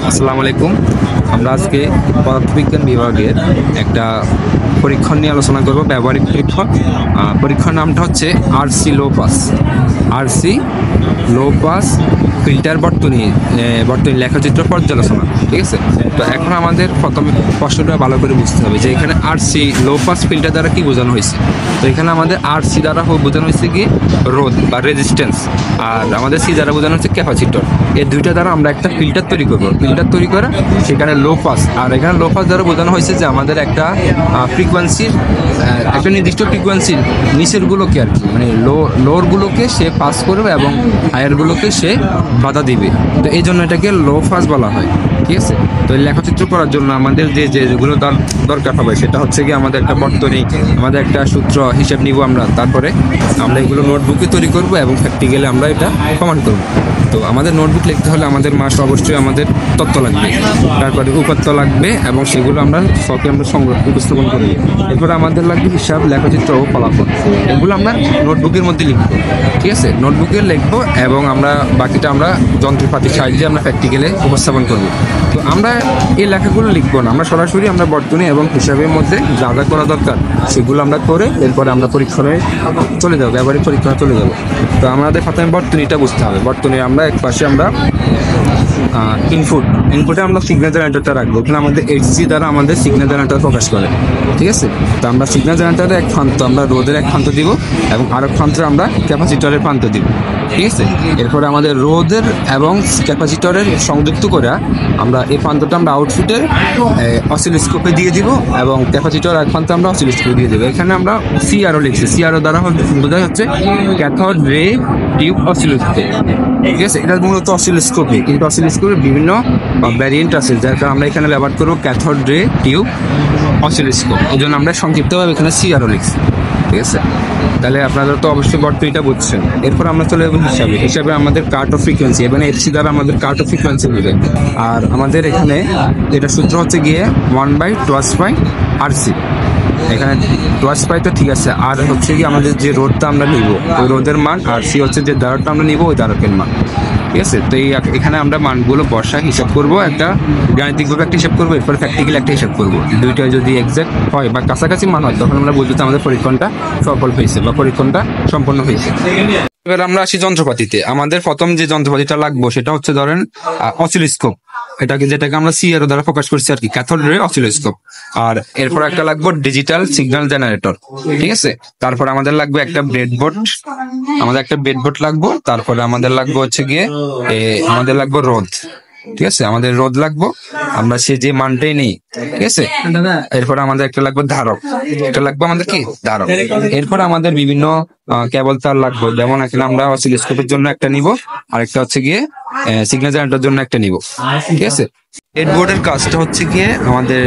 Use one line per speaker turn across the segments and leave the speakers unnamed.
আসসালামু আলাইকুম। আমরা আজকে পদার্থবিজ্ঞান বিভাগের একটা পরীক্ষণ নিয়ে আলোচনা করব, ব্যবহারিক পরীক্ষণ। পরীক্ষার নামটা হচ্ছে RC low pass. RC low pass filter বর্তনী লেখচিত্র পর্যালোচনা। ঠিক আছে, তো এখন আমাদের প্রথমে প্রশ্নটা ভালো করে বুঝতে হবে যে এখানে আরসি লো পাস ফিল্টার দ্বারা কি বোঝানো হয়েছে। তো এখানে আমাদের আরসি দ্বারা বোঝানো হয়েছে কি রোধ বা রেজিস্ট্যান্স, আর আমাদের সি দ্বারা বোঝানো হচ্ছে ক্যাপাসিটর। এই দুইটা দ্বারা আমরা একটা ফিল্টার তৈরি করবো। ফিল্টার তৈরি করা সেখানে লো পাস, আর এখানে লো পাস দ্বারা বোঝানো হয়েছে যে আমাদের একটা ফ্রিকোয়েন্সির একটা নির্দিষ্ট ফ্রিকোয়েন্সির নিচেরগুলোকে আর কি, মানে লোরগুলোকে সে পাস করবে এবং হায়ারগুলোকে সে বাধা দিবে। তো এই জন্য এটাকে লো পাস বলা হয়। ঠিক আছে, তো এই লেখচিত্র করার জন্য আমাদের যেগুলো দরকার হবে সেটা হচ্ছে কি আমাদের একটা বর্তনী, আমাদের একটা সূত্র হিসেব নিব আমরা। তারপরে আমরা এগুলো নোটবুকে তৈরি করব এবং প্র্যাকটিক্যালি আমরা এটা প্রমাণ করব। তো আমাদের নোটবুক লিখতে হলে আমাদের মাস্ট অবশ্যই আমাদের তত্ত্ব লাগবে, তারপরে উপাত্ত লাগবে এবং সেগুলো আমরা শখে আমরা উপস্থাপন করব। এরপরে আমাদের লাগবে হিসাব, লেখচিত্র ও ফলাফল। এগুলো আমরা নোটবুকের মধ্যে লিখবো। ঠিক আছে, নোটবুকে লিখবো এবং আমরা বাকিটা আমরা যন্ত্রপাতির সাহায্যে আমরা প্র্যাকটিক্যালে উপস্থাপন করব। তো আমরা এই লেখাগুলো লিখবো না, আমরা সরাসরি আমরা বর্তনী এবং হিসাবের মধ্যে যা যা করা দরকার সেগুলো আমরা করে এরপরে আমরা পরীক্ষণে চলে যাবো, ব্যবহারিক পরীক্ষণে চলে যাবো। তো আমাদের প্রথমে বর্তনীটা বুঝতে হবে। বর্তনী আমরা এক পাশে আমরা ইনপুটে আমরা সিগন্যাল জেনারেটরটা রাখবো। এখানে আমাদের এইচসি দ্বারা আমাদের সিগন্যাল জেনারেটর প্রকাশ করে। ঠিক আছে, তো আমরা সিগন্যাল জেনারেটরের এক প্রান্ত আমরা রোধের এক প্রান্ত দিব এবং আরেক প্রান্তে আমরা ক্যাপাসিটরের প্রান্ত দিব। ঠিক আছে, এরপরে আমাদের রোধের এবং ক্যাপাসিটরের সংযুক্ত করে আমরা এই প্রান্তটা আমরা আউটপুটের অসিলোস্কোপে দিয়ে দিব এবং ক্যাপাসিটর এক প্রান্তে আমরা অসিলোস্কোপে দিয়ে দেবো। এখানে আমরা সিআরও লিখছি। সিআরও দ্বারা বোঝা হচ্ছে ক্যাথোড রে টিউব অসিলোস্কোপ। ঠিক আছে, এটা মূলত অসিলোস্কোপে, কিন্তু অসিলোস্কোপের বিভিন্ন ভ্যারিয়েন্ট আছে, যার কারণে আমরা এখানে ব্যবহার করবো ক্যাথোড রে টিউব অসিলোস্কোপ। এই জন্য আমরা সংক্ষিপ্তভাবে এখানে সিআরও লিখছি। ঠিক আছে, তাহলে আপনারা তো অবশ্যই বর্তনীটা বুঝছেন। এরপর আমরা চলে যাবো হিসাবে আমাদের কাট অফ ফ্রিকোয়েন্সি এবং এফসি দ্বারা আমাদের কাট অফ ফ্রিকোয়েন্সি নেবে। আর আমাদের এখানে এটা সূত্র হচ্ছে গিয়ে 1/2πRC। এখানে 2π তো ঠিক আছে, আর হচ্ছে কি আমাদের যে রোধটা আমরা নিব ওই রোধের মান, আর সি হচ্ছে যে ধারকটা আমরা নিব ওই ধারকের মান। ঠিক আছে, তো এখানে আমরা মানগুলো বসায় হিসাব করব, একটা গাণিতিকভাবে একটা হিসাব করবো, এরপর প্র্যাকটিক্যালি একটা হিসাব করবো। দুইটা যদি এক্সাক্ট হয় বা কাছাকাছি মান হয় তখন আমরা বুঝতে আমাদের পরীক্ষণটা সফল হয়েছে বা পরীক্ষণটা সম্পন্ন হয়েছে। এবার আমরা আসি যন্ত্রপাতিতে। আমাদের প্রথম যে যন্ত্রপাতিটা লাগবো সেটা হচ্ছে ধরেন অসিলোস্কোপ, যেটাকে আমরা সিআরও দ্বারা প্রকাশ করছি আর কি, ক্যাথোড রে অসিলোস্কোপ। আর এরপর একটা লাগবে ডিজিটাল সিগন্যাল জেনারেটর। ঠিক আছে, তারপর আমাদের লাগবে একটা ব্রেডবোর্ড, লাগবো। তারপরে আমাদের লাগবে হচ্ছে গিয়ে আমাদের লাগবে রোধ। ঠিক আছে, আমাদের রোধ লাগবো, আমরা সে যে মানটাই নেই। ঠিক আছে, এরপর আমাদের একটা লাগবে ধারক, এটা লাগবে আমাদের কি ধারক। এরপর আমাদের বিভিন্ন কেবল তার লাগবে, যেমন এখানে আমরা অসিলোস্কোপের জন্য একটা নিব, আরেকটা হচ্ছে গিয়ে সিগন্যাল জেনারেটরের জন্য একটা নিব। ঠিক আছে, ব্রেডবোর্ডের কাজটা হচ্ছে গিয়ে আমাদের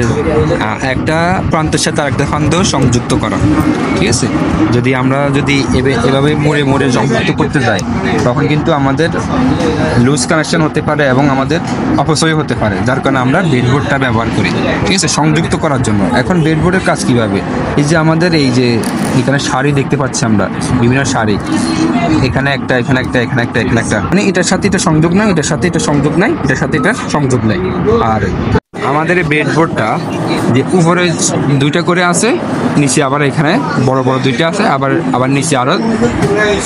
একটা প্রান্তের সাথে আরেকটা প্রান্ত সংযুক্ত করা। ঠিক আছে, আমরা যদি এভাবে মোড়ে সংযুক্ত করতে যাই তখন কিন্তু আমাদের লুজ কানেকশন হতে পারে এবং আমাদের অপচয় হতে পারে, যার কারণে আমরা ব্রেডবোর্ডটা ব্যবহার করি। ঠিক আছে, সংযুক্ত করার জন্য। এখন ব্রেডবোর্ডের কাজ কিভাবে, এই যে আমাদের এই যে এখানে সারি দেখতে পাচ্ছি আমরা, বিভিন্ন সারি, এখানে একটা, এখানে একটা, এখানে একটা, এখানে একটা, মানে এটার সাথে এটা সংযোগ নাই, এটার সাথে এটা সংযোগ নাই, এটার সাথে এটা সংযোগ নাই। আর আমাদের এই ব্রেডবোর্ডটা যে উপরে দুইটা করে আছে, নিচে আবার এখানে বড় বড় দুইটা আছে, আবার নিচে আরো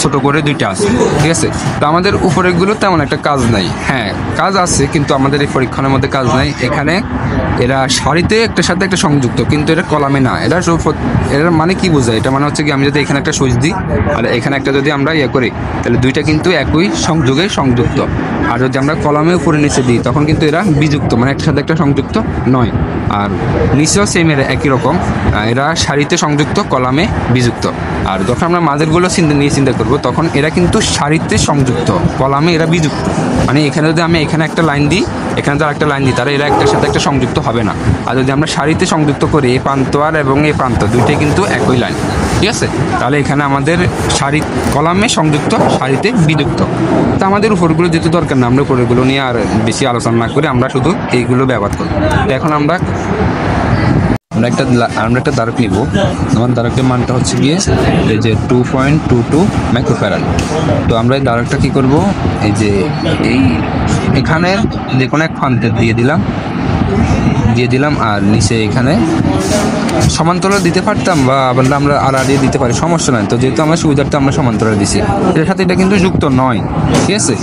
ছোট করে দুইটা আছে। ঠিক আছে, তো আমাদের উপরের গুলো তেমন একটা কাজ নাই। হ্যাঁ, কাজ আছে, কিন্তু আমাদের এই পরীক্ষণের মধ্যে কাজ নাই। এখানে এরা সারিতে একটার সাথে একটা সংযুক্ত, কিন্তু এটা কলামে না। এরা মানে কি বোঝায়, এটা মানে হচ্ছে কি আমি যদি এখানে একটা সুইচ দিই আর এখানে একটা যদি আমরা করি তাহলে দুইটা কিন্তু একই সংযোগে সংযুক্ত। আর যদি আমরা কলামে উপরে নিচে দিই তখন কিন্তু এরা বিযুক্ত, মানে একটার সাথে একটা সংযুক্ত নয়। আর নিচেও সেম একই রকম, এরা সারিতে সংযুক্ত, কলামে বিযুক্ত। আর যখন আমরা মাঝেরগুলো নিয়ে চিন্তা করবো তখন এরা কিন্তু সারিতে সংযুক্ত, কলামে এরা বিযুক্ত। মানে এখানে যদি আমি এখানে একটা লাইন দিই, এখানে তো একটা লাইন দিই, তাহলে এরা একটার সাথে একটা সংযুক্ত হবে না। আর যদি আমরা সারিতে সংযুক্ত করি, এই প্রান্ত আর এবং এই প্রান্ত দুইটাই কিন্তু একই লাইন। ঠিক আছে, তাহলে এখানে আমাদের সারি কলামে সংযুক্ত, সারিতে বিযুক্ত। তো আমাদের উপরগুলো যেহেতু দরকার না, আমরা উপরগুলো নিয়ে আর বেশি আলোচনা না করে আমরা শুধু এইগুলো ব্যবহার করি। এখন আমরা একটা ধারক নিব। আমার ধারকের মানটা হচ্ছে গিয়ে এই যে 2.22 মাইক্রোফ্যারাড। তো আমরা এই ধারকটা কি করব, এই যে এই এখানে যে কোনো এক প্রান্তে দিয়ে দিলাম আর নিচে এখানে সমান্তরাল দিতে পারতাম বা আবার আমরা আড়াআড়ি দিতে পারি, সমস্যা নাই। তো যেহেতু আমরা সুবিধার্থে আমরা সমান্তরাল দিছি, এর সাথে এটা কিন্তু যুক্ত নয়, ঠিক আছে।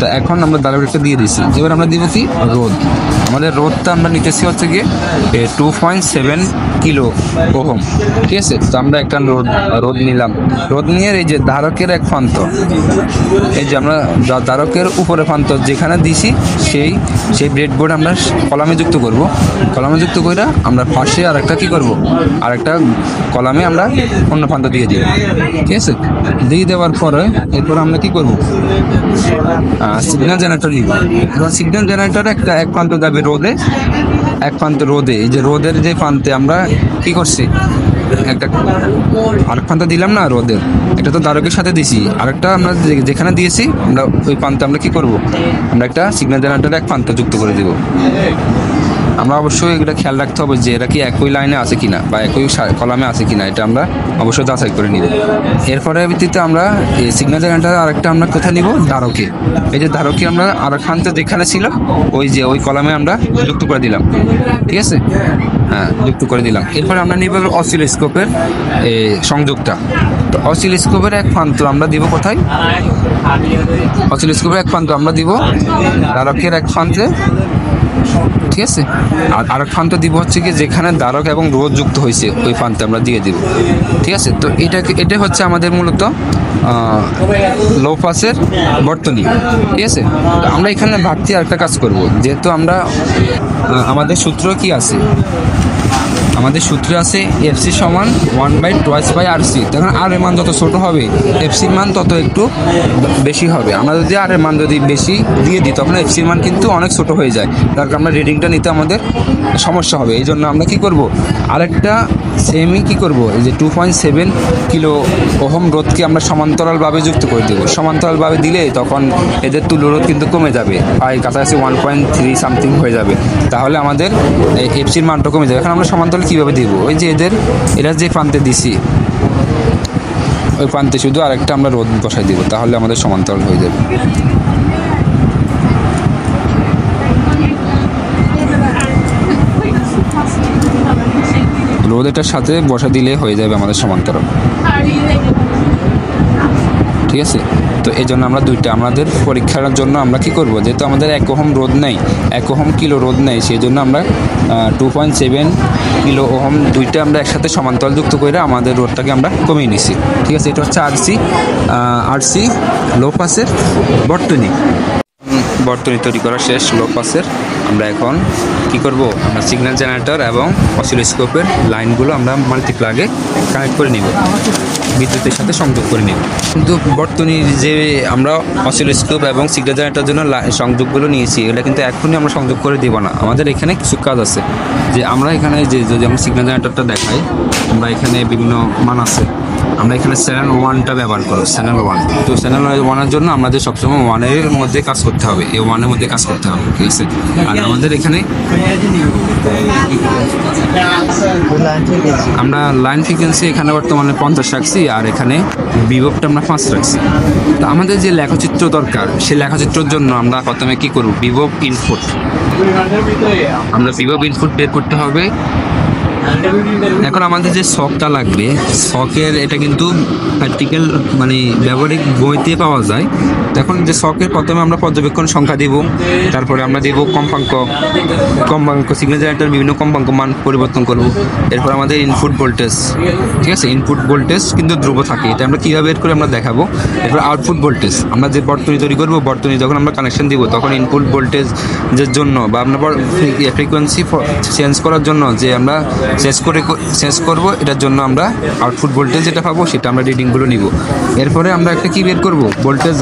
তো এখন আমরা ধারকটা দিয়ে দিছি। এবার আমরা দিব কি রোধ। আমাদের রোধটা আমরা নিতেছি হচ্ছে গিয়ে 2.7 কিলো ওহম, ঠিক আছে। তো আমরা একটা রোধ নিলাম। রোধ নিয়ে এই যে ধারকের এক প্রান্ত, এই যে আমরা ধারকের উপরে প্রান্ত যেখানে দিছি সেই ব্রেডবোর্ড আমরা কলামে যুক্ত করব। কলামে যুক্ত করে আমরা পাশে আর একটা কী করবো, আর একটা কলামে আমরা অন্য প্রান্ত দিয়ে দিব, ঠিক আছে। দিয়ে দেওয়ার পরে এরপর আমরা কী করবো, সিগন্যাল জেনারেটর দিব। এবার সিগন্যাল জেনারেটর এক প্রান্ত যাবে রোদে, এক প্রান্ত রোদে। এই যে রোদের যে প্রান্তে আমরা কী করছি, একটা আরেক প্রান্ত দিলাম না রোদের, এটা তো ধারকের সাথে দিছি। আরেকটা আমরা যেখানে দিয়েছি আমরা ওই প্রান্তে আমরা কী করবো, আমরা একটা সিগন্যাল জেনারেটর এক প্রান্ত যুক্ত করে দেবো। আমরা অবশ্যই এটা খেয়াল রাখতে হবে যে এরা কি একই লাইনে আছে কিনা বা একই কলামে আছে কিনা, এটা আমরা অবশ্যই যাচাই করে নিব। এরপরে ভিত্তিতে আমরা এই সিগন্যাল জেনারেটর আরেকটা আমরা কোথায় নিব, ধারকে। এই যে ধারকে আমরা আরেক প্রান্তে যেখানে ছিল ওই কলামে আমরা যুক্ত করে দিলাম, ঠিক আছে। হ্যাঁ, যুক্ত করে দিলাম। এরপরে আমরা নিব অসিলোস্কোপের সংযোগটা। তো অসিলোস্কোপের এক প্রান্ত আমরা দিব কোথায়, অসিলোস্কোপের এক প্রান্ত আমরা দিব ধারকের এক প্রান্তে, ঠিক আছে। আর আরেক প্রান্ত দিব হচ্ছে কি যেখানে ধারক এবং রোধ যুক্ত হয়েছে ওই প্রান্তে আমরা দিয়ে দিব, ঠিক আছে। তো এটা হচ্ছে আমাদের মূলত লো পাসের বর্তনী, ঠিক আছে। তো আমরা এখানে ভাবছি আরেকটা কাজ করব, যেহেতু আমরা আমাদের সূত্র কি আছে, আমাদের সূত্রে আছে এফসি সমান 1/2/RC। তখন আর এর মান যত ছোট হবে এফসির মান তত একটু বেশি হবে। আমরা যদি আর এর মান যদি বেশি দিয়ে দিই তখন এফসির মান কিন্তু অনেক ছোট হয়ে যায়, তার কারণে আমরা রিডিংটা নিতে আমাদের সমস্যা হবে। এই জন্য আমরা কী করব, আরেকটা সেমই কী করব, এই যে 2.7 কিলো ওহম রোধকে আমরা সমান্তরালভাবে যুক্ত করে দেবো। সমান্তরালভাবে দিলে তখন এদের তুল্যরোধ কিন্তু কমে যাবে, প্রায় কাছাকাছি 1.3 সামথিং হয়ে যাবে। তাহলে আমাদের এফসির মানটা কমে যাবে। এখন আমরা সমান্তরাল কীভাবে দিব, ওই যে এরা যে প্রান্তে দিছি ওই প্রান্তে শুধু আরেকটা আমরা রোধ বসাই দিব, তাহলে আমাদের সমান্তরাল হয়ে যাবে। রোদ এটার সাথে বসা দিলে হয়ে যাবে আমাদের সমান্তরাল, ঠিক আছে। তো এই জন্য আমরা আমাদের পরীক্ষার জন্য আমরা কি করব, যেহেতু আমাদের 1 ওহম রোধ নেই, 1 ওহম কিলো রোধ নেই, সেই জন্য আমরা 2.7 কিলো ওহম দুইটা আমরা একসাথে সমান্তরাল যুক্ত করে আমাদের রোধটাকে আমরা কমিয়ে নিছি, ঠিক আছে। এটা হচ্ছে আরসি লো পাসের বর্তনী। বর্তনী তৈরি করা শেষ লো পাসের। আমরা এখন কি করব, আমরা সিগন্যাল জেনারেটর এবং অসিলোস্কোপের লাইনগুলো আমরা মাল্টিপ্লাগে কানেক্ট করে নিব, বিদ্যুতের সাথে সংযোগ করে নিব। কিন্তু বর্তনীর যে আমরা অসিলোস্কোপ এবং সিগন্যাল জেনারেটরের জন্য সংযোগগুলো নিয়েছি, এগুলো কিন্তু এখনই আমরা সংযোগ করে দেব না। আমাদের এখানে কিছু কাজ আছে, যে আমরা এখানে যদি আমরা সিগন্যাল জেনারেটরটা দেখাই, আমরা এখানে বিভিন্ন মান আছে, আমরা এখানে চ্যানেল 1টা ব্যবহার করব, চ্যানেল 1। তো চ্যানেল 1-এর জন্য আমাদের সবসময় 1-এর মধ্যে কাজ করতে হবে, এই 1-এর মধ্যে কাজ করতে হবে, ঠিক আছে। আর আমাদের এখানে আমরা লাইন ফ্রিকোয়েন্সি এখানে বর্তমানে 50 রাখছি, আর এখানে বিভবটা আমরা 5 রাখছি। তো আমাদের যে লেখচিত্র দরকার, সেই লেখচিত্রের জন্য আমরা প্রথমে কি করব, বিভব ইনপুট, আমরা বিভব ইনপুট বের করতে হবে। এখন আমাদের যে শকটা লাগবে, শকের এটা কিন্তু প্র্যাকটিক্যাল মানে ব্যবহারিক বইতে পাওয়া যায়। এখন যে শকের প্রথমে আমরা পর্যবেক্ষণ সংখ্যা দিব, তারপরে আমরা দেব কম্পাঙ্ক, সিগন্যাল জেনারেটর বিভিন্ন কম্পাঙ্ক মান পরিবর্তন করব। এরপর আমাদের ইনপুট ভোল্টেজ, ঠিক আছে। ইনপুট ভোল্টেজ কিন্তু ধ্রুব থাকে, এটা আমরা কীভাবে বের করে আমরা দেখাবো। এরপর আউটপুট ভোল্টেজ, আমরা যে বর্তনী তৈরি করবো, বর্তনী যখন আমরা কানেকশন দিব তখন ইনপুট ভোল্টেজের জন্য বা আমরা ফ্রিকোয়েন্সি চেঞ্জ করার জন্য যে আমরা চেঞ্জ করব, এটার জন্য আমরা আউটপুট ভোল্টেজ যেটা পাবো সেটা আমরা রিডিংগুলো নিব। এরপরে আমরা একটা কি বের করব, ভোল্টেজ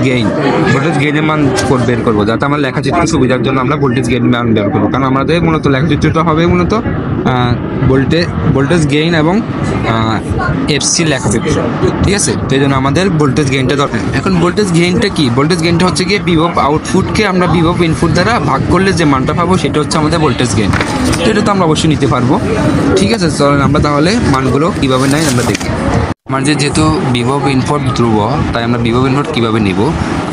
গেইনের মান বের করবো, যাতে আমার লেখাচিত্র সুবিধার জন্য আমরা ভোল্টেজ গেইন মান বের করবো। কারণ আমাদের মূলত লেখাচিত্রটা হবে মূলত ভোল্টেজ গেইন এবং এফসি লেখাচিত্র, ঠিক আছে। তো এই জন্য আমাদের ভোল্টেজ গেইনটা দরকার। এখন ভোল্টেজ গেইনটা কি, ভোল্টেজ গেইনটা হচ্ছে গিয়ে বিভব আউটপুটকে আমরা বিভব ইনপুট দ্বারা ভাগ করলে যে মানটা পাবো সেটা হচ্ছে আমাদের ভোল্টেজ গেইন। তো এটা তো আমরা অবশ্যই নিতে পারবো, ঠিক আছে। চলেন আমরা তাহলে মানগুলো কীভাবে নেয় আমরা দেখি। আমার যেহেতু বিভব ইনপুট ধ্রুব, তাই আমরা বিভব ইনপুট কীভাবে নিব,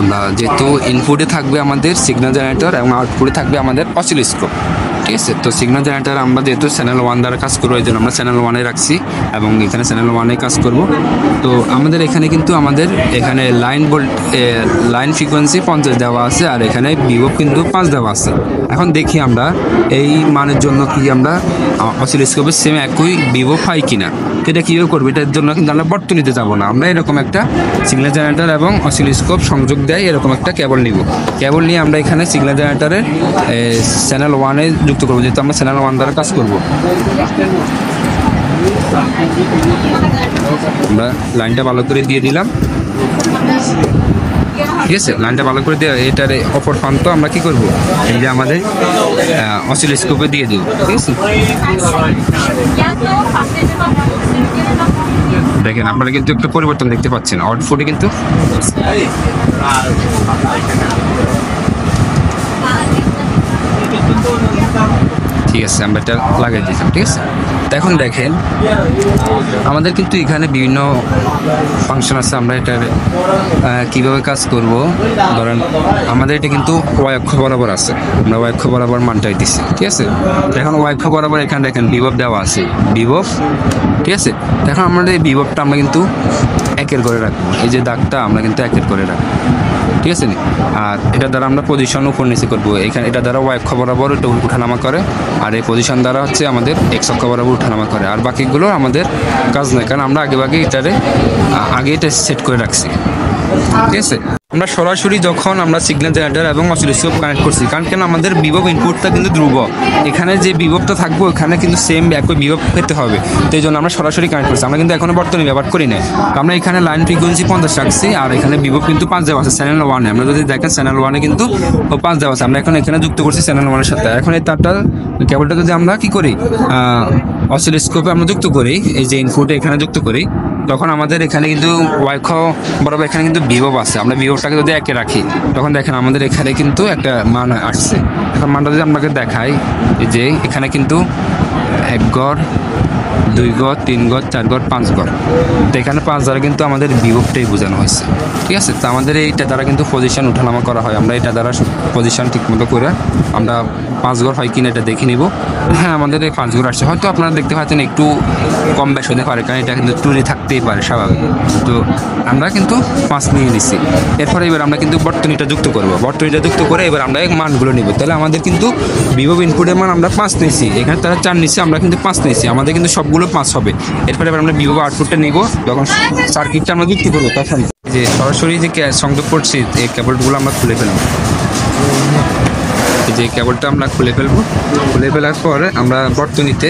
আমরা যেহেতু ইনপুটে থাকবে আমাদের সিগন্যাল জেনারেটর এবং আউটপুটে থাকবে আমাদের অসিলোস্কোপ, ঠিক আছে। তো সিগন্যাল জেনারেটর আমরা যেহেতু চ্যানেল 1 দ্বারা কাজ করবো, এই জন্য আমরা চ্যানেল 1-এ রাখছি এবং এখানে চ্যানেল 1-এ কাজ করব। তো আমাদের এখানে কিন্তু এখানে লাইন ফ্রিকোয়েন্সি 50 দেওয়া আছে, আর এখানে বিভব কিন্তু 5 দেওয়া আছে। এখন দেখি আমরা এই মানের জন্য কি আমরা অসিলোস্কোপের সেম একই বিভব পাই কিনা। এটা কীভাবে করবো, এটার জন্য কিন্তু আমরা বর্তনীতে যাব না, আমরা এরকম একটা সিগন্যাল জেনারেটর এবং অসিলোস্কোপ সংযোগ দেয় এরকম একটা কেবল নিব। কেবল নিয়ে আমরা এখানে সিগন্যাল জেনারেটরের চ্যানেল 1-এ যুক্ত করবো, যেহেতু আমরা চ্যানেল 1 দ্বারা কাজ করব। আমরা লাইনটা ভালো করে দিয়ে দিলাম, ঠিক আছে। লাইনটা ভালো করে দিয়ে এটার অপর প্রান্ত আমরা কি করব, এই যে আমাদের অসিলোস্কোপে দিয়ে দিব, ঠিক আছে। দেখেন আপনারা কিন্তু একটু পরিবর্তন দেখতে পাচ্ছেন আউটপুটে কিন্তু। ঠিক আছে, আমরা এটা লাগাই দিয়েছিলাম, ঠিক আছে। তো এখন দেখেন আমাদের কিন্তু এখানে বিভিন্ন ফাংশন আছে, আমরা এটার কীভাবে কাজ করব। ধরেন আমাদের এটা কিন্তু ওয়াই অক্ষ বরাবর আছে, আমরা ওয়াই অক্ষ বরাবর মানটাই দিচ্ছি, ঠিক আছে। এখন ওয়াই অক্ষ বরাবর এখানে দেখেন বিভব দেওয়া আছে, বিভব, ঠিক আছে। এখন আমাদের এই বিভবটা আমরা কিন্তু 1-এর করে রাখবো, এই যে দাগটা আমরা কিন্তু 1-এর করে রাখবো, ঠিক আছে। আর এটা দ্বারা আমরা পজিশন উপর নিচে করবো, এখানে এটা দ্বারা ওয়াই অক্ষ বরাবর এটা উঠানামা করে, আর এই পজিশন দ্বারা হচ্ছে আমাদের এক্স অক্ষ বরাবর উঠানামা করে। আর বাকিগুলো আমাদের কাজ নয়, কারণ আমরা আগে এটা সেট করে রাখছি, ঠিক আছে। আমরা সরাসরি যখন আমরা সিগন্যাল জেনারেটর এবং অসিলোস্কোপ কানেক্ট করছি, কারণ কেন আমাদের বিভব ইনপুটটা কিন্তু ধ্রুব, এখানে যে বিভবটা থাকবে ওখানে কিন্তু সেম একই বিভব পেতে হবে, তো এই জন্য আমরা সরাসরি কানেক্ট করছি। আমরা কিন্তু এখনো বর্তনী ব্যবহার করি না, আমরা এখানে লাইন ফ্রিকোয়েন্সি 50 রাখছি, আর এখানে বিভব কিন্তু 5 দেওয়া আছে চ্যানেল 1-এ। আমরা যদি দেখেন চ্যানেল 1-এ কিন্তু 5 দেওয়া আছে, আমরা এখন এখানে যুক্ত করছি চ্যানেল 1-এর সাথে। এখন এই তারটা কেবলটা যদি আমরা কি করি অসিলোস্কোপে আমরা যুক্ত করি, এই যে ইনপুটে এখানে যুক্ত করি, তখন আমাদের এখানে কিন্তু ওয়াই অক্ষ বরাবর এখানে কিন্তু বিভব আছে, আমরা বিভবটাকে যদি 1-এ রাখি, তখন দেখেন আমাদের এখানে কিন্তু একটা মান আসছে। এখন মানটা যদি আপনাকে দেখাই, যে এখানে কিন্তু 1 গড়, 2 গড়, 3 গড়, 4 গড়, 5 গড়, তো এখানে 5 দ্বারা কিন্তু আমাদের বিভবটাই বোঝানো হয়েছে, ঠিক আছে। তো আমাদের এইটা দ্বারা কিন্তু পজিশন উঠানামা করা হয়, আমরা এটা দ্বারা পজিশন ঠিকমতো করে আমরা 5 গড় হয় কিনা এটা দেখে নিব। হ্যাঁ, আমাদের এই 5 গড় আসছে, হয়তো আপনারা দেখতে পাচ্ছেন একটু কম বেশ হতে পারে, কারণ এটা কিন্তু টুরি থাকতেই পারে স্বাভাবিক। তো আমরা কিন্তু 5 নিয়ে নিচ্ছি। এরপরে এবার আমরা কিন্তু বর্তনীটা যুক্ত করব, বর্তনীটা যুক্ত করে এবার আমরা এই মানগুলো নিব। তাহলে আমাদের কিন্তু বিভব ইনপুটের মান আমরা 5 নিয়েছি, এখানে তারা 4 নিচ্ছি, আমরা কিন্তু 5 নিয়েছি, আমাদের কিন্তু সবগুলো 5 হবে। এরপরে এবার আমরা বিভব আউটপুটটা নিব, যখন সার্কিটটা আমরা যুক্ত করবো তখন যে সরাসরি যে সংযোগ করছি এই কেবলগুলো আমরা খুলে ফেলবো, যে কেবলটা আমরা খুলে ফেলবো। খুলে ফেলার পর আমরা বর্তনীতে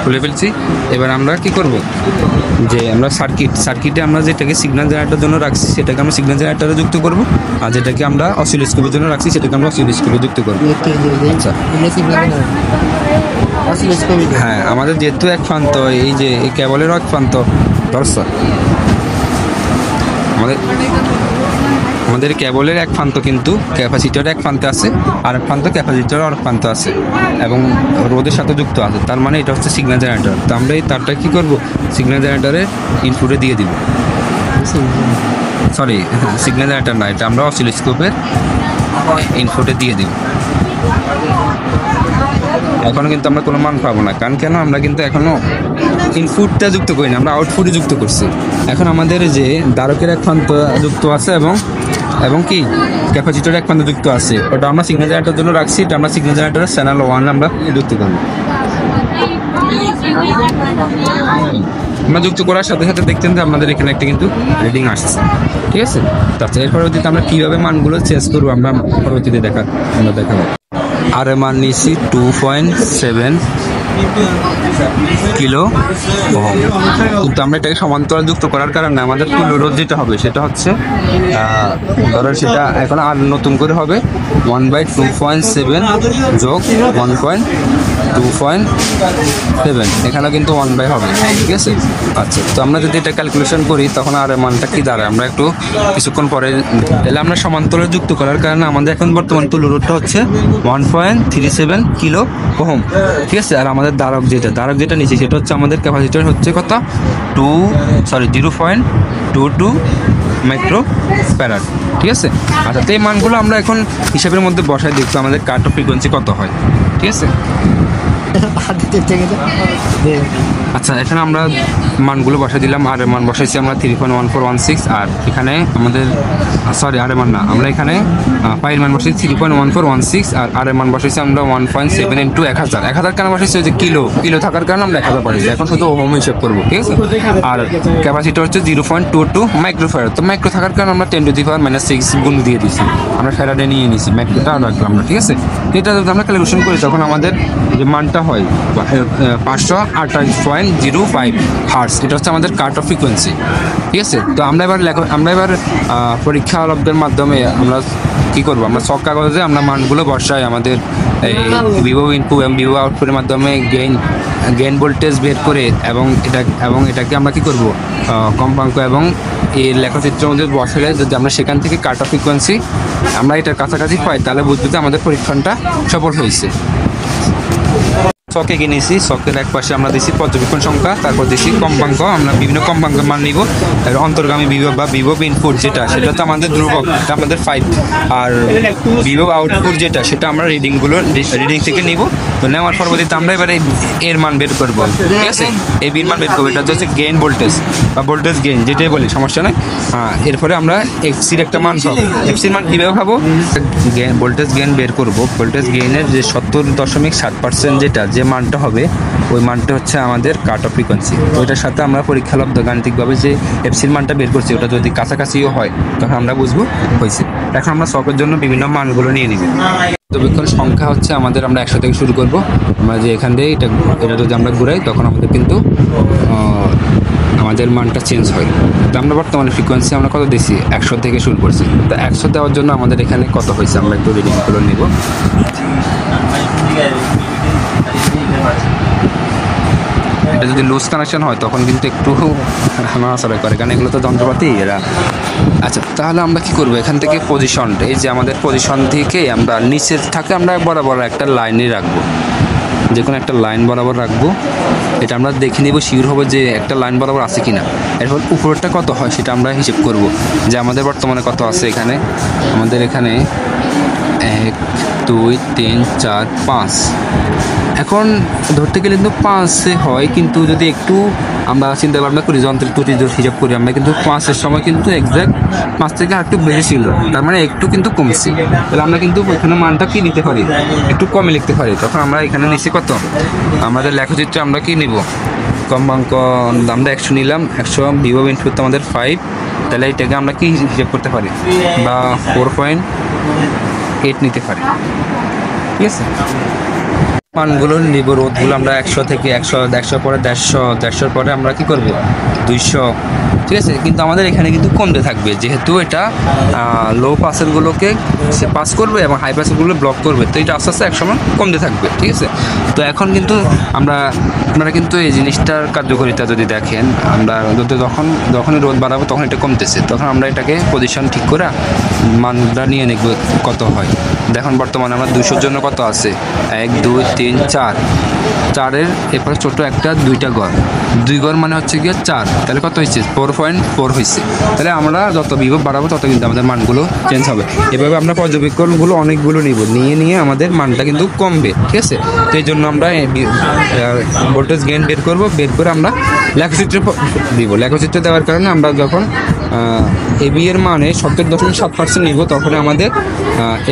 খুলে ফেলছি। এবার আমরা কি করব, যে আমরা সার্কিটে আমরা যেটাকে সিগন্যাল জেনারেটরের জন্য রাখছি সেটাকে আমরা সিগন্যাল জেনারেটরে যুক্ত করব, আর যেটাকে আমরা অসিলোস্কোপের জন্য রাখছি সেটাকে আমরা অসিলোস্কোপে যুক্ত করব। আচ্ছা, হ্যাঁ, আমাদের যেহেতু এক প্রান্ত, এই যে এই কেবলেরও এক প্রান্ত দর্শক, আমাদের কেবলের এক প্রান্ত কিন্তু ক্যাপাসিটরের এক প্রান্তে আছে, আর এক প্রান্ত ক্যাপাসিটরের আরেক প্রান্ত আছে এবং রোদের সাথে যুক্ত আছে, তার মানে এটা হচ্ছে সিগন্যাল জেনারেটর। তো আমরা এই তারটা কী করবো, সিগন্যাল জেনারেটরের ইনপুটে দিয়ে দিব, সরি সিগন্যাল জেনারেটর না, এটা আমরা অসিলোস্কোপের ইনপুটে দিয়ে দিব। এখনও কিন্তু আমরা কোনো মান পাবো না, কারণ কেন আমরা কিন্তু এখনও ইনপুটটা যুক্ত করি না, আমরা আউটপুটে যুক্ত করছি। এখন আমাদের যে ধারকের এক প্রান্ত যুক্ত আছে এবং কি ক্যাপাসিটরের এক প্রান্ত যুক্ত আছে, ওটা আমরা সিগন্যাল জেনারেটরের জন্য রাখছি, এটা আমরা সিগন্যাল জেনারেটরের চ্যানেল 1 আমরা যুক্ত করব। আমরা যুক্ত করার সাথে সাথে দেখতেন যে আমাদের এখানে একটা কিন্তু রিডিং আসছে, ঠিক আছে। তাছাড়া এর পরবর্তীতে আমরা কীভাবে মানগুলো চেঞ্জ করবো আমরা পরবর্তীতে দেখাবো। আর মান নিচ্ছি 2.7 কিলো ওহম। কিন্তু আমরা এটাকে সমান্তরাল যুক্ত করার কারণে আমাদের তুল্য রোধ যেটা হবে সেটা হচ্ছে ধরো সেটা এখন আর নতুন করে হবে 1/2.7 যোগ 1.2.7, এখানে কিন্তু 1 হবে, ঠিক আছে। আচ্ছা, তো আমরা যদি এটা ক্যালকুলেশন করি তখন আর মানটা কি দাঁড়ায় আমরা একটু কিছুক্ষণ পরে। তাহলে আমরা সমান্তরাল যুক্ত করার কারণে আমাদের এখন বর্তমান তুল্য রোধটা হচ্ছে 1.37 কিলো ওহম, ঠিক আছে। আর আমাদের ধারক যেটা নিচে সেটা হচ্ছে আমাদের ক্যাপাসিটর হচ্ছে কত 0.22 মাইক্রো ফ্যারাড, ঠিক আছে। আচ্ছা, তো এই মানগুলো আমরা এখন হিসাবের মধ্যে বসাই দেখবো আমাদের কাট অফ ফ্রিকোয়েন্সি কত হয়, ঠিক আছে। আচ্ছা, এখানে আমরা মানগুলো বসাই দিলাম। আর মান বসাইছি আমরা 3.1416, আর এখানে আমাদের সরি আর মান না, আমরা এখানে পাইল মান বসাইছি 3.1416, আর মান বসাইছি আমরা 1.7 ইন্টু 1000 কেন বসাইছি যে কিলো থাকার কারণে আমরা 1000 বসাইছি। এখন শুধু ওহম হিসাব করবো, ঠিক আছে। আর ক্যাপাসিটি হচ্ছে 0.22 মাইক্রোফ্যারাড, তো মাইক্রো থাকার কারণে আমরা 10⁻⁻6 গুণ দিয়ে দিচ্ছি, আমরা ফ্যারাডে নিয়ে নিছি, মাইক্রোটা রাখলাম না, ঠিক আছে। এটা যদি আমরা ক্যালকুলেশন করি তখন আমাদের যে মানটা হয় 528.05 হার্টজ, এটা হচ্ছে আমাদের কাট অফ ফ্রিকোয়েন্সি, ঠিক আছে। তো আমরা এবার পরীক্ষা লব্ধের মাধ্যমে আমরা কী করবো, আমরা সব কাগজে আমরা মানগুলো বসাই আমাদের এই ভিভো ইনপুট এবং ভিভো আউটপুটের মাধ্যমে গেইন ভোল্টেজ বের করে এবং এটাকে আমরা কী করবো কম্পাঙ্ক এবং এই লেখচিত্রের মধ্যে বসালে যদি আমরা সেখান থেকে কাট অফ ফ্রিকোয়েন্সি আমরা এটার কাছাকাছি পাই তাহলে বুঝবো যে আমাদের পরীক্ষণটা সফল হয়েছে। শখে কিনেছি, শখের এক পাশে আমরা দিচ্ছি পর্যবেক্ষণ সংখ্যা, তারপর দিচ্ছি কম্পাঙ্ক, আমরা বিভিন্ন কম্পাঙ্কের মান নিব। আর অন্তর্গামী বিভব বা বিভব ইনপুট সেটা তো আমাদের ধ্রুবক, এটা আমাদের 5। আর বিভব আউটপুট সেটা আমরা রিডিং থেকে নিব। তো নেওয়ার পরবর্তীতে আমরা এবারে এর মান বের করবো, ঠিক আছে। এই বির মান বের করবো, এটা হচ্ছে গেইন ভোল্টেজ বা ভোল্টেজ গেইন যেটাই বলি, সমস্যা নয়। এরপরে আমরা এফসির একটা মান পাবো। এফসির মান কীভাবে পাবো, ভোল্টেজ গেইন বের করবো। ভোল্টেজ গেইনের যে 70.7% যে মানটা হবে ওই মানটা হচ্ছে আমাদের কাট অফ ফ্রিকোয়েন্সি। ওইটার সাথে আমরা পরীক্ষালব্ধ গাণিতিকভাবে যে এফসির মানটা বের করছি ওটা যদি কাছাকাছিও হয় তখন আমরা বুঝবো হয়েছে। এখন আমরা শখের জন্য বিভিন্ন মানগুলো নিয়ে নিব। পর্যবেক্ষণ সংখ্যা হচ্ছে আমাদের, আমরা 100 থেকে শুরু করবো। আমরা যে এখান দিয়ে এটা যদি আমরা ঘুরাই তখন আমাদের কিন্তু আমাদের মানটা চেঞ্জ হয়। তো আমরা বর্তমানে ফ্রিকোয়েন্সি আমরা কত দিচ্ছি 100 থেকে শুরু করছি। তো 100 দেওয়ার জন্য আমাদের এখানে কত হয়েছে আমরা একটু রিডিংগুলো নিব। এটা যদি লুজ কানেকশন হয় তখন কিন্তু একটু নাড়াচাড়া করে, কারণ এগুলো তো যন্ত্রপাতি এরা। আচ্ছা, তাহলে আমরা কি করবো, এখান থেকে পজিশন, এই যে আমাদের পজিশন থেকে আমরা নিচের থাকে আমরা বরাবর একটা লাইনই রাখবো, যে কোনো একটা লাইন বরাবর রাখবো। এটা আমরা দেখে নিব, শিওর হবো যে একটা লাইন বরাবর আছে কিনা। এরপর উপরেরটা কত হয় সেটা আমরা হিসেব করব, যে আমাদের বর্তমানে কত আছে এখানে। আমাদের এখানে 1 2 3 4 5, এখন ধরতে গেলে কিন্তু 5 হয়, কিন্তু যদি একটু আমরা চিন্তা ভাবনা করি যন্ত্রের ত্রুটি হিসাব করি আমরা কিন্তু 5-এর সময় কিন্তু এক্স্যাক্ট 5 থেকে আর একটু বেশি ছিল, তার মানে একটু কিন্তু কমছে। তাহলে আমরা কিন্তু এখানে মানটা কি নিতে পারি, একটু কমে লিখতে পারি। তখন আমরা এখানে নিচ্ছি কত, আমাদের লেখচিত্রে আমরা কি নিব, কম্পাঙ্ক আমরা 100 নিলাম, 100 বিভব ইনপুট আমাদের 5, তাহলে এটাকে আমরা কি হিসাব করতে পারি বা 4.8 নিতে পারি, ঠিক আছে। মানগুলো নিব, রোধগুলো আমরা 100 থেকে 100 পরে 150 পরে আমরা কি করব 200, ঠিক আছে। কিন্তু আমাদের এখানে কিন্তু কমতে থাকবে, যেহেতু এটা লো পাসেলগুলোকে সে পাস করবে এবং হাই পাসেলগুলো ব্লক করবে, তো এটা আস্তে আস্তে একসময় কমতে থাকবে, ঠিক আছে। তো এখন কিন্তু আপনারা কিন্তু এই জিনিসটার কার্যকারিতা যদি দেখেন, আমরা যখনই রোধ বাড়াবো তখন এটা কমতেছে, তখন আমরা এটাকে পজিশন ঠিক করে মানটা নিয়ে নেব কত হয়। দেখুন বর্তমানে আমরা 200-র জন্য কত আছে, 1 2 3 4, 4-এর এরপরে ছোটো একটা 2টা ঘর, 2 ঘর মানে হচ্ছে গিয়ে 4, তাহলে কত হয়েছে 4.4 হয়েছে। তাহলে আমরা যত বিভব বাড়াবো তত কিন্তু আমাদের মানগুলো চেঞ্জ হবে। এভাবে আমরা পর্যবেক্ষণগুলো অনেকগুলো নিয়ে আমাদের মানটা কিন্তু কমবে, ঠিক আছে। তো এই জন্য আমরা ভোল্টেজ গেইন বের করে আমরা লেখচিত্র দিব। লেখচিত্র দেওয়ার কারণে আমরা যখন এবি এর মানে 70.7% নিব তখন আমাদের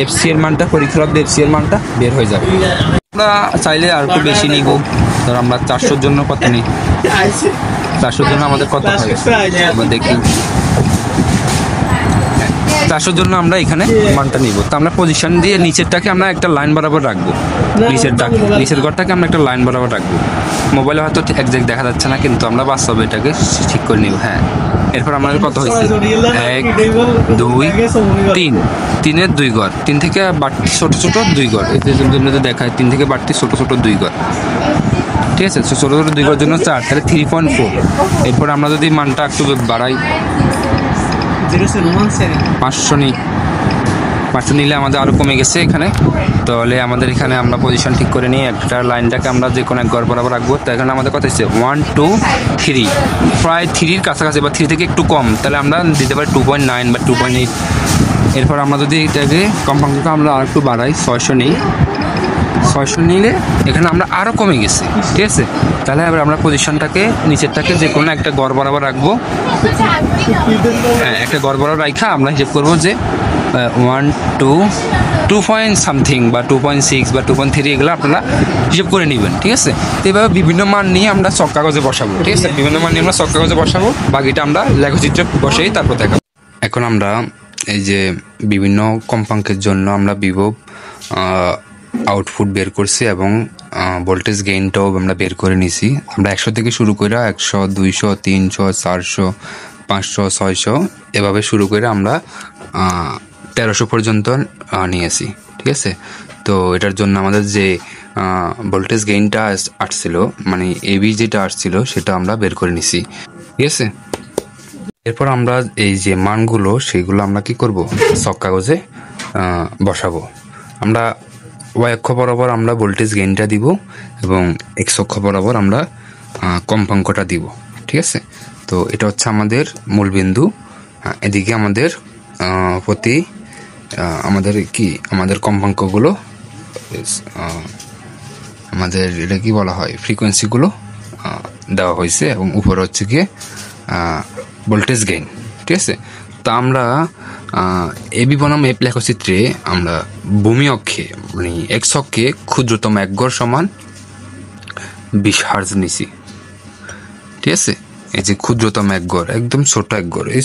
এফসি এর মানটা পরীক্ষালব্ধ এফসি এর মানটা বের হয়ে যাবে। আমরা চাইলে আর একটু বেশি নিব, ধর আমরা 400-র জন্য কত নিই, 400-র জন্য আমাদের কত হয় আমরা দেখি। 400 জন্য আমরা এখানে মানটা নিব। তো আমরা পজিশন দিয়ে নিচেরটাকে আমরা একটা লাইন বরাবর রাখবো, নিচের ঘরটাকে আমরা একটা লাইন বরাবর রাখবো। মোবাইলে হয়তো একজ্যাক্ট দেখা যাচ্ছে না, কিন্তু আমরা বাস্তবে এটাকে ঠিক করে নিব। হ্যাঁ, এরপর আমাদের কত হয়েছে? 1 2 3, 3-এর 2 ঘর, 3 থেকে বাড়তি ছোট ছোট 2 ঘর, এই যে দেখায় 3 থেকে বাড়তি ছোট ছোট 2 ঘর, ঠিক আছে। ছোট ছোট 2 ঘরের জন্য 4, তাহলে 3.4। এরপর আমরা যদি মানটা একটু বাড়াই, 500 নিই, 500 নিলে আমাদের আরও কমে গেছে এখানে। তাহলে আমাদের এখানে আমরা পজিশন ঠিক করে নিই, একটা লাইনটাকে আমরা যে কোনো এক ঘর বরাবর রাখবো। তো এখানে আমাদের কথা হচ্ছে 1 2 3, প্রায় 3-র কাছাকাছি বা 3 থেকে একটু কম, তাহলে আমরা দিতে পারি 2.9 বা 2.8। এরপর আমরা যদি এটাকে কম্পাঙ্ককে আমরা আর একটু বাড়াই, 600 নিই, 600 নিলে এখানে আমরা আরও কমে গেছি, ঠিক আছে। তাহলে এবার আমরা পজিশনটাকে নিচেরটাকে যে কোনো একটা ঘর বরাবর রাখবো। হ্যাঁ, একটা ঘর বরাবর রাখা আমরা হিসেব করবো যে 1 2 পয়েন্ট সামথিং বা 2.6 বা 2.3, এগুলো আপনারা হিসেব করে নেবেন, ঠিক আছে। তো এইভাবে বিভিন্ন মান নিয়ে আমরা চক কাগজে বসাবো, ঠিক আছে। বিভিন্ন মান নিয়ে আমরা চক কাগজে বসাবো, বাকিটা আমরা লেখচিত্রে বসেই তারপর দেখাবো। এখন আমরা এই যে বিভিন্ন কম্পাঙ্কের জন্য আমরা বিভব আউটপুট বের করছি এবং ভোল্টেজ গেইনটাও আমরা বের করে নিছি। আমরা 100 থেকে শুরু করে 100 200 300 400 500 600 এভাবে শুরু করে আমরা 1300 পর্যন্ত নিয়েছি, ঠিক আছে। তো এটার জন্য আমাদের যে ভোল্টেজ গেইনটা আসছিল, মানে এবি যেটা আসছিল, সেটা আমরা বের করে নিছি, ঠিক আছে। এরপর আমরা এই যে মানগুলো, সেগুলো আমরা কি করব, চক কাগজে বসাবো। আমরা ওয়াই অক্ষ বরাবর আমরা ভোল্টেজ গেইনটা দিব এবং এক্স অক্ষ বরাবর আমরা কম্পাঙ্কটা দিব, ঠিক আছে। তো এটা হচ্ছে আমাদের মূলবিন্দু। এদিকে আমাদের প্রতি আমাদের কম্পাঙ্কগুলো, আমাদের এটা কি বলা হয়, ফ্রিকোয়েন্সিগুলো দেওয়া হয়েছে এবং উপরে হচ্ছে গিয়ে ভোল্টেজ গেইন, ঠিক আছে। তো আমরা এবি বনাম এফ লেখচিত্রে আমরা ভূমি অক্ষে মানে এক্স অক্ষে ক্ষুদ্রতম এক গড় সমান 20 হার্জ নিছি, ঠিক আছে। এই যে ক্ষুদ্রতম এক গড়, একদম ছোট এক গড়, এই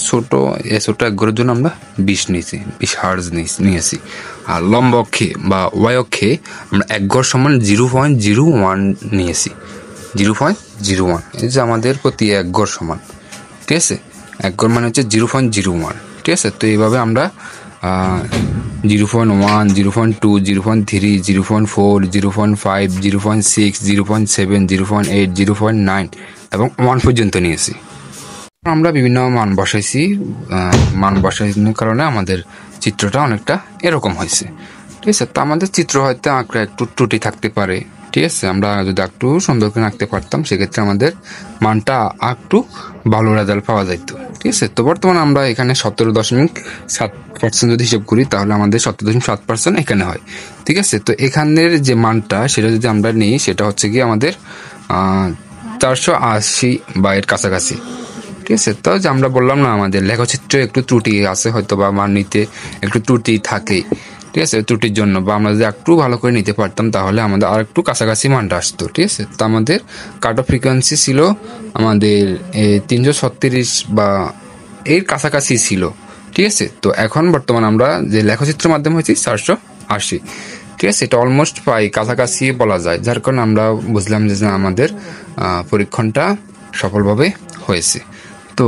ছোট এক গড়ের জন্য আমরা 20 নিয়েছি, 20 হার্জ নিয়েছি। আর লম্ব অক্ষে বা ওয়াই অক্ষে আমরা এক গড় সমান 0.01 নিয়েছি, 0.01। এই যে আমাদের প্রতি এক গড় সমান, ঠিক আছে। এক গড় মানে হচ্ছে 0.01, ঠিক আছে। তো এইভাবে আমরা 0.1 0.2 0.3 0.4 0.5 0.6 0.7 0.8 0.9 এবং 1 পর্যন্ত নিয়েছি। আমরা বিভিন্ন মান বসাইছি, মান বসানোর কারণে আমাদের চিত্রটা অনেকটা এরকম হয়েছে, ঠিক আছে। তো আমাদের চিত্র হয়তো আঁকড়া একটু ত্রুটি থাকতে পারে, ঠিক আছে। আমরা যদি একটু সুন্দর করে আঁকতে পারতাম, সেক্ষেত্রে আমাদের মানটা একটু ভালো রেজাল্ট পাওয়া যেত, ঠিক আছে। তো বর্তমানে আমরা এখানে 17.7% যদি হিসাব করি, তাহলে আমাদের 17.7% এখানে হয়, ঠিক আছে। তো এখানের যে মানটা, সেটা যদি আমরা নিই, সেটা হচ্ছে কি আমাদের 480 বা এর কাছাকাছি, ঠিক আছে। তো যে আমরা বললাম না, আমাদের লেখচিত্রে একটু ত্রুটি আছে হয়তো, বা মান নিতে একটু ত্রুটি থাকেই, ঠিক আছে। ত্রুটির জন্য বা আমরা যদি একটু ভালো করে নিতে পারতাম, তাহলে আমাদের আর একটু কাছাকাছি মানটা আসতো, ঠিক আছে। তো আমাদের কাট অফ ফ্রিকোয়েন্সি ছিল আমাদের 336 বা এর কাছাকাছি ছিল, ঠিক আছে। তো এখন বর্তমানে আমরা যে লেখচিত্রের মাধ্যমে হয়েছি 480, ঠিক আছে। এটা অলমোস্ট প্রায় কাছাকাছি বলা যায়, যার কারণে আমরা বুঝলাম যে আমাদের পরীক্ষণটা সফলভাবে হয়েছে। তো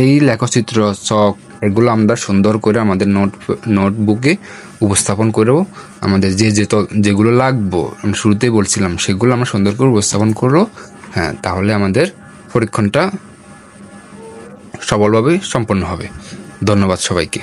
এই লেখচিত্র, চক, এগুলো আমরা সুন্দর করে আমাদের নোটবুকে উপস্থাপন করেও আমাদের যেগুলো লাগবো, আমি শুরুতেই বলছিলাম, সেগুলো আমরা সুন্দর করে উপস্থাপন করবো। হ্যাঁ, তাহলে আমাদের পরীক্ষণটা সফলভাবে সম্পন্ন হবে। ধন্যবাদ সবাইকে।